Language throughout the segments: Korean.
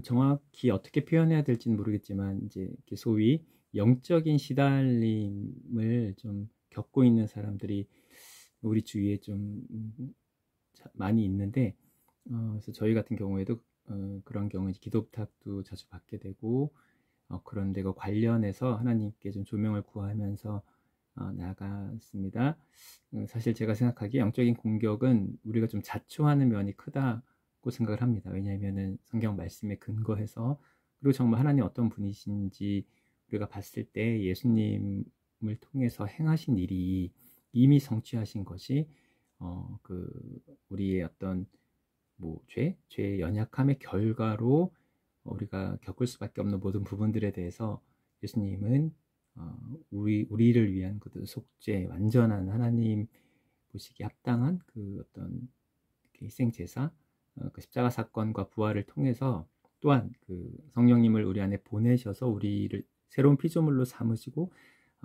정확히 어떻게 표현해야 될지는 모르겠지만 이제 이렇게 소위 영적인 시달림을 좀 겪고 있는 사람들이 우리 주위에 좀 많이 있는데, 그래서 저희 같은 경우에도 그런 경우에 기도 부탁도 자주 받게 되고, 그런데 그 관련해서 하나님께 좀 조명을 구하면서 나아갔습니다. 사실 제가 생각하기에 영적인 공격은 우리가 좀 자초하는 면이 크다고 생각을 합니다. 왜냐하면은 성경 말씀에 근거해서, 그리고 정말 하나님 어떤 분이신지 우리가 봤을 때 예수님을 통해서 행하신 일이 이미 성취하신 것이 그 우리의 어떤 뭐 죄의 연약함의 결과로 우리가 겪을 수밖에 없는 모든 부분들에 대해서 예수님은 우리를 위한 그 속죄, 완전한 하나님 보시기에 합당한 그 어떤 희생 제사, 그 십자가 사건과 부활을 통해서 또한 그 성령님을 우리 안에 보내셔서 우리를 새로운 피조물로 삼으시고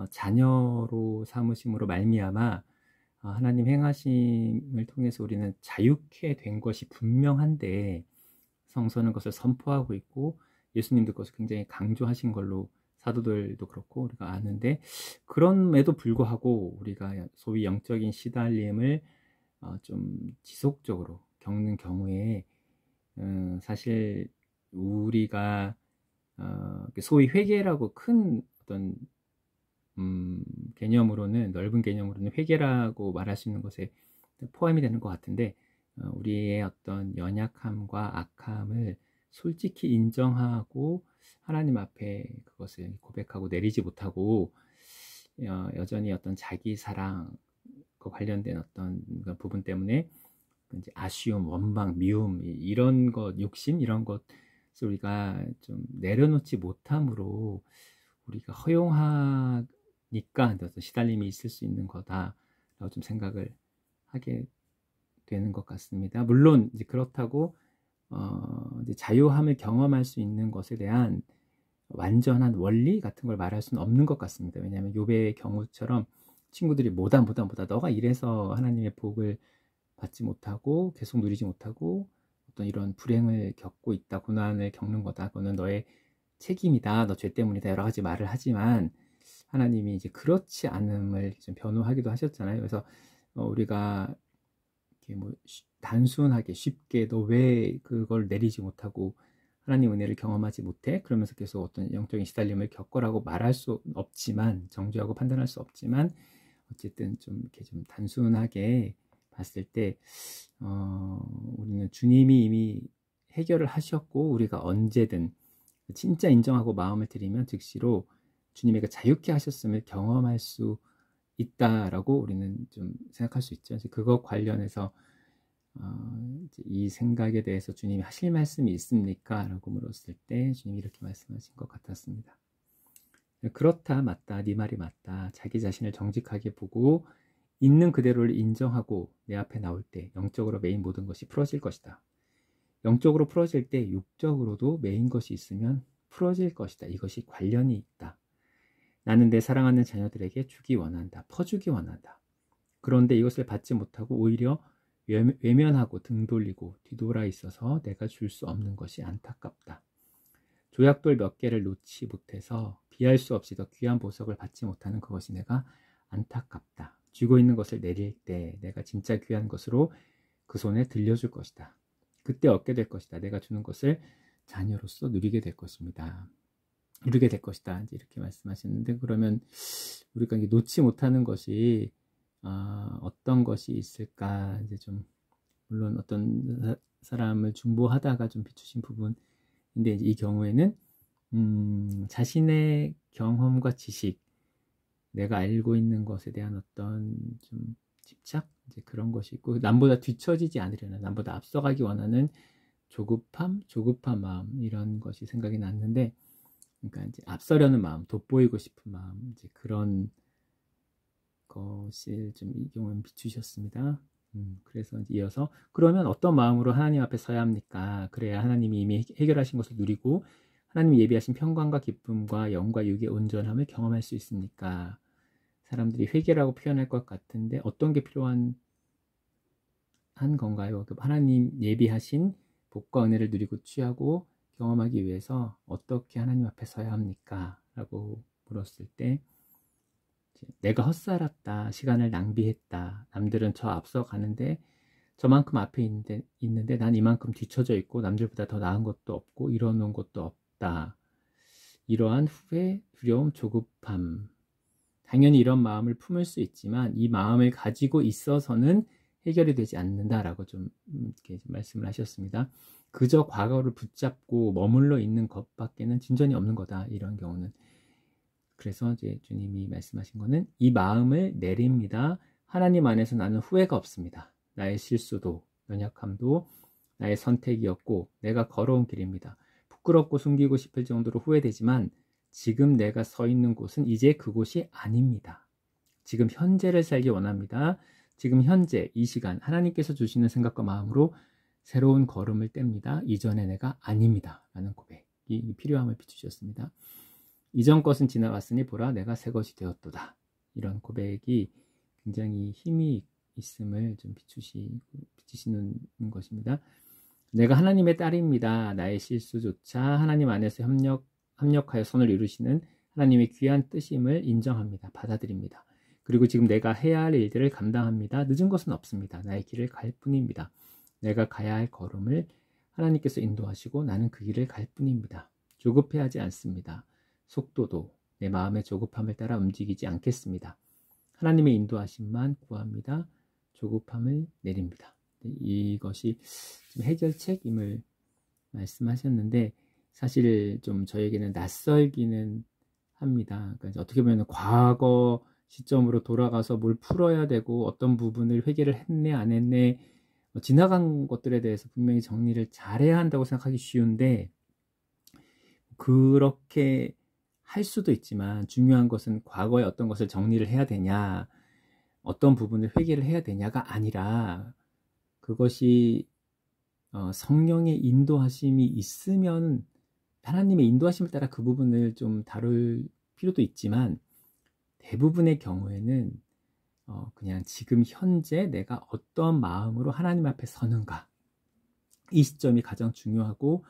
자녀로 삼으심으로 말미암아 하나님 행하심을 통해서 우리는 자유케 된 것이 분명한데, 성서는 그것을 선포하고 있고 예수님도 그것을 굉장히 강조하신 걸로 사도들도 그렇고 우리가 아는데, 그럼에도 불구하고 우리가 소위 영적인 시달림을 좀 지속적으로 겪는 경우에 사실 우리가 소위 회개라고 큰 어떤 개념으로는, 넓은 개념으로는 회개라고 말할 수 있는 것에 포함이 되는 것 같은데, 우리의 어떤 연약함과 악함을 솔직히 인정하고 하나님 앞에 그것을 고백하고 내리지 못하고 여전히 어떤 자기 사랑과 관련된 어떤 부분 때문에 이제 아쉬움, 원망, 미움, 이런 것, 욕심 이런 것을 우리가 좀 내려놓지 못함으로 우리가 허용하니까 어떤 시달림이 있을 수 있는 거다라고 좀 생각을 하게 되는 것 같습니다. 물론 이제 그렇다고 이제 자유함을 경험할 수 있는 것에 대한 완전한 원리 같은 걸 말할 수는 없는 것 같습니다. 왜냐하면 욥의 경우처럼 친구들이 뭐다 너가 이래서 하나님의 복을 받지 못하고 계속 누리지 못하고 어떤 이런 불행을 겪고 있다, 고난을 겪는 거다, 그거는 너의 책임이다, 너 죄 때문이다, 여러 가지 말을 하지만 하나님이 이제 그렇지 않음을 좀 변호하기도 하셨잖아요. 그래서 우리가 이렇게 뭐 단순하게 쉽게 너 왜 그걸 내리지 못하고 하나님 은혜를 경험하지 못해? 그러면서 계속 어떤 영적인 시달림을 겪으라고 말할 수 없지만, 정죄하고 판단할 수 없지만, 어쨌든 좀 이렇게 좀 단순하게 봤을 때 우리는 주님이 이미 해결을 하셨고 우리가 언제든 진짜 인정하고 마음을 들이면 즉시로 주님의 그 자유케 하셨음을 경험할 수 있다라고 우리는 좀 생각할 수 있죠. 그것 관련해서 이 생각에 대해서 주님이 하실 말씀이 있습니까? 라고 물었을 때 주님이 이렇게 말씀하신 것 같았습니다. 그렇다, 맞다, 네 말이 맞다. 자기 자신을 정직하게 보고 있는 그대로를 인정하고 내 앞에 나올 때 영적으로 메인 모든 것이 풀어질 것이다. 영적으로 풀어질 때 육적으로도 메인 것이 있으면 풀어질 것이다. 이것이 관련이 있다. 나는 내 사랑하는 자녀들에게 주기 원한다. 퍼주기 원한다. 그런데 이것을 받지 못하고 오히려 외면하고 등 돌리고 뒤돌아 있어서 내가 줄 수 없는 것이 안타깝다. 조약돌 몇 개를 놓지 못해서 비할 수 없이 더 귀한 보석을 받지 못하는 그것이 내가 안타깝다. 쥐고 있는 것을 내릴 때 내가 진짜 귀한 것으로 그 손에 들려줄 것이다. 그때 얻게 될 것이다. 내가 주는 것을 자녀로서 누리게 될 것입니다. 누리게 될 것이다. 이제 이렇게 말씀하셨는데, 그러면 우리가 놓지 못하는 것이 어떤 것이 있을까? 이제 좀 물론 어떤 사람을 중보하다가 좀 비추신 부분인데, 이제 이 경우에는 자신의 경험과 지식, 내가 알고 있는 것에 대한 어떤 좀 집착, 이제 그런 것이 있고, 남보다 뒤처지지 않으려는, 남보다 앞서가기 원하는 조급한 마음, 이런 것이 생각이 났는데, 그러니까 이제 앞서려는 마음, 돋보이고 싶은 마음, 이제 그런 것을 좀 이 경우는 비추셨습니다. 그래서 이제 이어서, 그러면 어떤 마음으로 하나님 앞에 서야 합니까? 그래야 하나님이 이미 해결하신 것을 누리고 하나님이 예비하신 평강과 기쁨과 영과 육의 온전함을 경험할 수 있습니까? 사람들이 회개라고 표현할 것 같은데 어떤 게 필요한 건가요? 하나님 예비하신 복과 은혜를 누리고 취하고 경험하기 위해서 어떻게 하나님 앞에 서야 합니까? 라고 물었을 때 내가 헛살았다, 시간을 낭비했다, 남들은 저 앞서 가는데 저만큼 앞에 있는데 난 이만큼 뒤처져 있고 남들보다 더 나은 것도 없고 이뤄놓은 것도 없다. 이러한 후회, 두려움, 조급함. 당연히 이런 마음을 품을 수 있지만 이 마음을 가지고 있어서는 해결이 되지 않는다라고 좀 이렇게 말씀을 하셨습니다. 그저 과거를 붙잡고 머물러 있는 것밖에는 진전이 없는 거다. 이런 경우는. 그래서 이제 주님이 말씀하신 거는 이 마음을 내립니다. 하나님 안에서 나는 후회가 없습니다. 나의 실수도 연약함도 나의 선택이었고 내가 걸어온 길입니다. 부끄럽고 숨기고 싶을 정도로 후회되지만 지금 내가 서 있는 곳은 이제 그곳이 아닙니다. 지금 현재를 살기 원합니다. 지금 현재 이 시간 하나님께서 주시는 생각과 마음으로 새로운 걸음을 뗍니다. 이전의 내가 아닙니다. 라는 고백이 필요함을 비추셨습니다. 이전 것은 지나갔으니 보라 내가 새 것이 되었도다. 이런 고백이 굉장히 힘이 있음을 좀 비추시는 것입니다. 내가 하나님의 딸입니다. 나의 실수조차 하나님 안에서 협력하여 선을 이루시는 하나님의 귀한 뜻임을 인정합니다. 받아들입니다. 그리고 지금 내가 해야 할 일들을 감당합니다. 늦은 것은 없습니다. 나의 길을 갈 뿐입니다. 내가 가야 할 걸음을 하나님께서 인도하시고 나는 그 길을 갈 뿐입니다. 조급해하지 않습니다. 속도도 내 마음의 조급함을 따라 움직이지 않겠습니다. 하나님의 인도하심만 구합니다. 조급함을 내립니다. 이것이 좀 해결책임을 말씀하셨는데 사실 좀 저에게는 낯설기는 합니다. 그러니까 어떻게 보면 과거 시점으로 돌아가서 뭘 풀어야 되고 어떤 부분을 회개를 했네 안 했네 지나간 것들에 대해서 분명히 정리를 잘해야 한다고 생각하기 쉬운데 그렇게 할 수도 있지만 중요한 것은 과거에 어떤 것을 정리를 해야 되냐 어떤 부분을 회개를 해야 되냐가 아니라 그것이 성령의 인도하심이 있으면 하나님의 인도하심을 따라 그 부분을 좀 다룰 필요도 있지만 대부분의 경우에는 그냥 지금 현재 내가 어떤 마음으로 하나님 앞에 서는가 이 시점이 가장 중요하고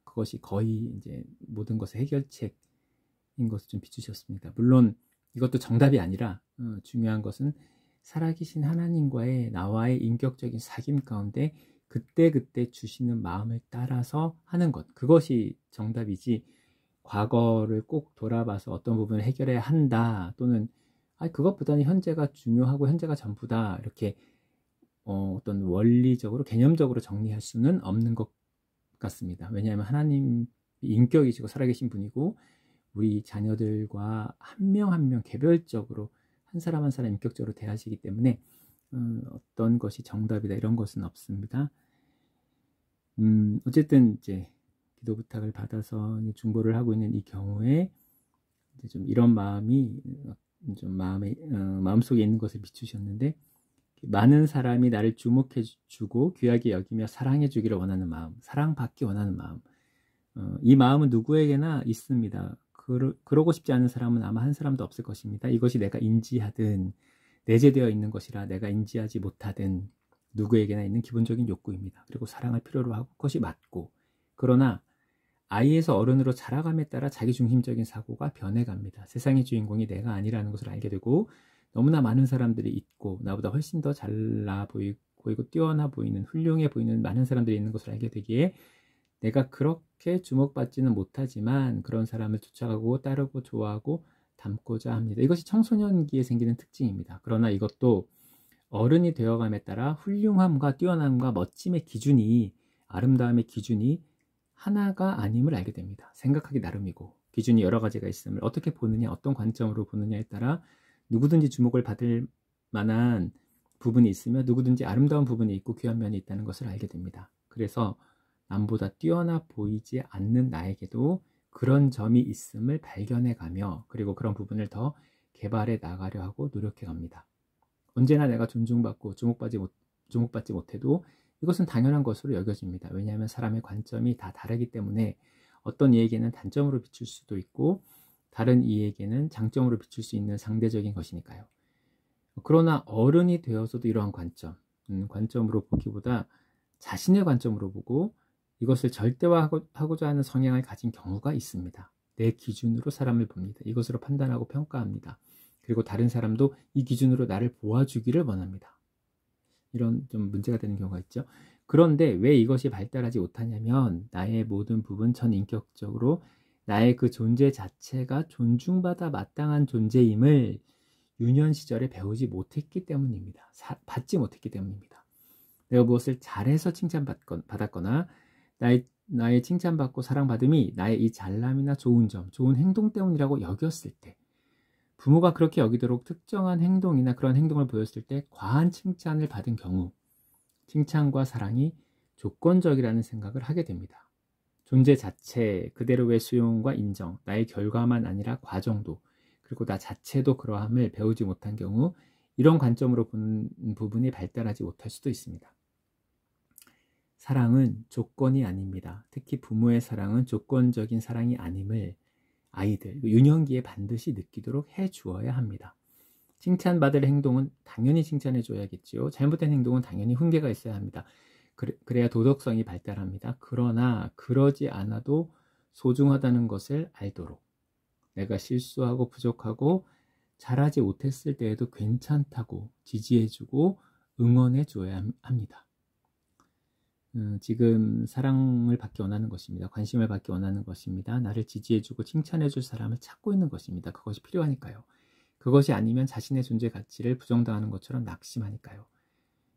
그것이 거의 이제 모든 것의 해결책인 것을 좀 비추셨습니다. 물론 이것도 정답이 아니라 중요한 것은 살아계신 하나님과의 나와의 인격적인 사귐 가운데 그때그때 주시는 마음을 따라서 하는 것 그것이 정답이지 과거를 꼭 돌아봐서 어떤 부분을 해결해야 한다 또는 그것보다는 현재가 중요하고 현재가 전부다 이렇게 어떤 원리적으로 개념적으로 정리할 수는 없는 것 같습니다. 왜냐하면 하나님이 인격이시고 살아계신 분이고 우리 자녀들과 한 명 한 명 개별적으로 한 사람 한 사람 인격적으로 대하시기 때문에 어떤 것이 정답이다 이런 것은 없습니다. 어쨌든 이제 기도 부탁을 받아서 중보를 하고 있는 이 경우에 이제 좀 이런 마음이 좀 마음속에 있는 것을 비추셨는데 많은 사람이 나를 주목해주고 귀하게 여기며 사랑해주기를 원하는 마음, 사랑받기 원하는 마음 이 마음은 누구에게나 있습니다. 그러고 싶지 않은 사람은 아마 한 사람도 없을 것입니다. 이것이 내가 인지하든 내재되어 있는 것이라 내가 인지하지 못하든 누구에게나 있는 기본적인 욕구입니다. 그리고 사랑을 필요로 하고 그것이 맞고 그러나 아이에서 어른으로 자라감에 따라 자기중심적인 사고가 변해갑니다. 세상의 주인공이 내가 아니라는 것을 알게 되고 너무나 많은 사람들이 있고 나보다 훨씬 더 잘나 보이고 뛰어나 보이는 훌륭해 보이는 많은 사람들이 있는 것을 알게 되기에 내가 그렇게 주목받지는 못하지만 그런 사람을 쫓아가고 따르고 좋아하고 닮고자 합니다. 이것이 청소년기에 생기는 특징입니다. 그러나 이것도 어른이 되어감에 따라 훌륭함과 뛰어남과 멋짐의 기준이 아름다움의 기준이 하나가 아님을 알게 됩니다. 생각하기 나름이고 기준이 여러 가지가 있음을 어떻게 보느냐 어떤 관점으로 보느냐에 따라 누구든지 주목을 받을 만한 부분이 있으며 누구든지 아름다운 부분이 있고 귀한 면이 있다는 것을 알게 됩니다. 그래서 남보다 뛰어나 보이지 않는 나에게도 그런 점이 있음을 발견해가며 그리고 그런 부분을 더 개발해 나가려 하고 노력해 갑니다. 언제나 내가 존중받고 주목받지 못해도 이것은 당연한 것으로 여겨집니다. 왜냐하면 사람의 관점이 다 다르기 때문에 어떤 이에게는 단점으로 비출 수도 있고 다른 이에게는 장점으로 비출 수 있는 상대적인 것이니까요. 그러나 어른이 되어서도 이러한 관점으로 보기보다 자신의 관점으로 보고 이것을 절대화하고자 하는 성향을 가진 경우가 있습니다. 내 기준으로 사람을 봅니다. 이것으로 판단하고 평가합니다. 그리고 다른 사람도 이 기준으로 나를 보아주기를 원합니다. 이런 좀 문제가 되는 경우가 있죠. 그런데 왜 이것이 발달하지 못하냐면 나의 모든 부분 전인격적으로 나의 그 존재 자체가 존중받아 마땅한 존재임을 유년 시절에 배우지 못했기 때문입니다. 받지 못했기 때문입니다. 내가 무엇을 잘해서 칭찬받았거나 나의 칭찬받고 사랑받음이 나의 이 잘남이나 좋은 점, 좋은 행동 때문이라고 여겼을 때, 부모가 그렇게 여기도록 특정한 행동이나 그런 행동을 보였을 때 과한 칭찬을 받은 경우 칭찬과 사랑이 조건적이라는 생각을 하게 됩니다. 존재 자체 그대로의 수용과 인정, 나의 결과만 아니라 과정도, 그리고 나 자체도 그러함을 배우지 못한 경우 이런 관점으로 보는 부분이 발달하지 못할 수도 있습니다. 사랑은 조건이 아닙니다. 특히 부모의 사랑은 조건적인 사랑이 아님을 아이들, 유년기에 반드시 느끼도록 해주어야 합니다. 칭찬받을 행동은 당연히 칭찬해줘야겠지요. 잘못된 행동은 당연히 훈계가 있어야 합니다. 그래야 도덕성이 발달합니다. 그러나 그러지 않아도 소중하다는 것을 알도록 내가 실수하고 부족하고 잘하지 못했을 때에도 괜찮다고 지지해주고 응원해줘야 합니다. 지금 사랑을 받기 원하는 것입니다. 관심을 받기 원하는 것입니다. 나를 지지해주고 칭찬해줄 사람을 찾고 있는 것입니다. 그것이 필요하니까요. 그것이 아니면 자신의 존재 가치를 부정당하는 것처럼 낙심하니까요.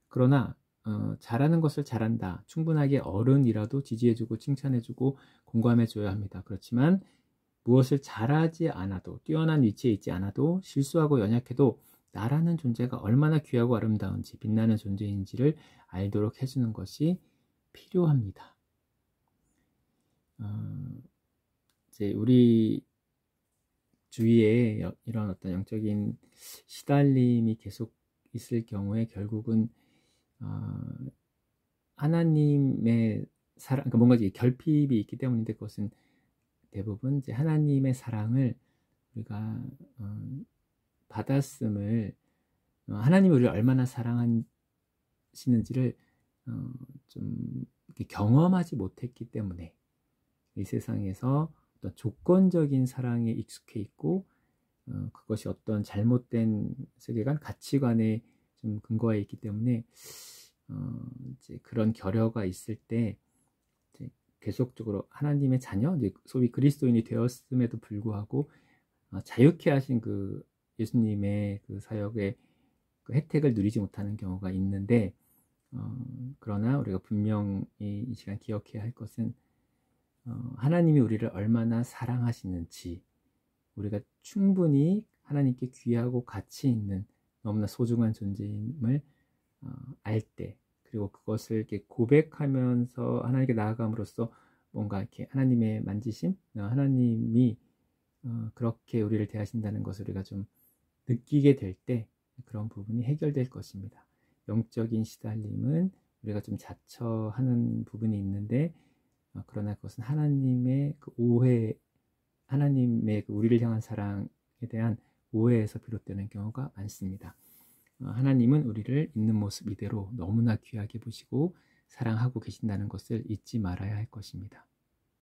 그러나 잘하는 것을 잘한다. 충분하게 어른이라도 지지해주고 칭찬해주고 공감해줘야 합니다. 그렇지만 무엇을 잘하지 않아도, 뛰어난 위치에 있지 않아도, 실수하고 연약해도 나라는 존재가 얼마나 귀하고 아름다운지, 빛나는 존재인지를 알도록 해주는 것이 필요합니다. 이제 우리 주위에 이런 어떤 영적인 시달림이 계속 있을 경우에 결국은 하나님의 사랑, 그러니까 뭔가 결핍이 있기 때문인데 그것은 대부분 이제 하나님의 사랑을 우리가 받았음을 하나님이 우리를 얼마나 사랑하시는지를 좀 이렇게 경험하지 못했기 때문에 이 세상에서 어떤 조건적인 사랑에 익숙해 있고 그것이 어떤 잘못된 세계관, 가치관에 좀 근거해 있기 때문에 이제 그런 결여가 있을 때 이제 계속적으로 하나님의 자녀, 이제 소위 그리스도인이 되었음에도 불구하고 자유케 하신 그 예수님의 그 사역의 그 혜택을 누리지 못하는 경우가 있는데 그러나 우리가 분명히 이 시간 기억해야 할 것은 하나님이 우리를 얼마나 사랑하시는지, 우리가 충분히 하나님께 귀하고 가치 있는 너무나 소중한 존재임을 알 때, 그리고 그것을 이렇게 고백하면서 하나님께 나아감으로써 뭔가 이렇게 하나님의 만지심, 하나님이 그렇게 우리를 대하신다는 것을 우리가 좀 느끼게 될 때 그런 부분이 해결될 것입니다. 영적인 시달림은 우리가 좀 자처하는 부분이 있는데 그러나 그것은 하나님의 그 오해, 하나님의 그 우리를 향한 사랑에 대한 오해에서 비롯되는 경우가 많습니다. 하나님은 우리를 있는 모습 이대로 너무나 귀하게 보시고 사랑하고 계신다는 것을 잊지 말아야 할 것입니다.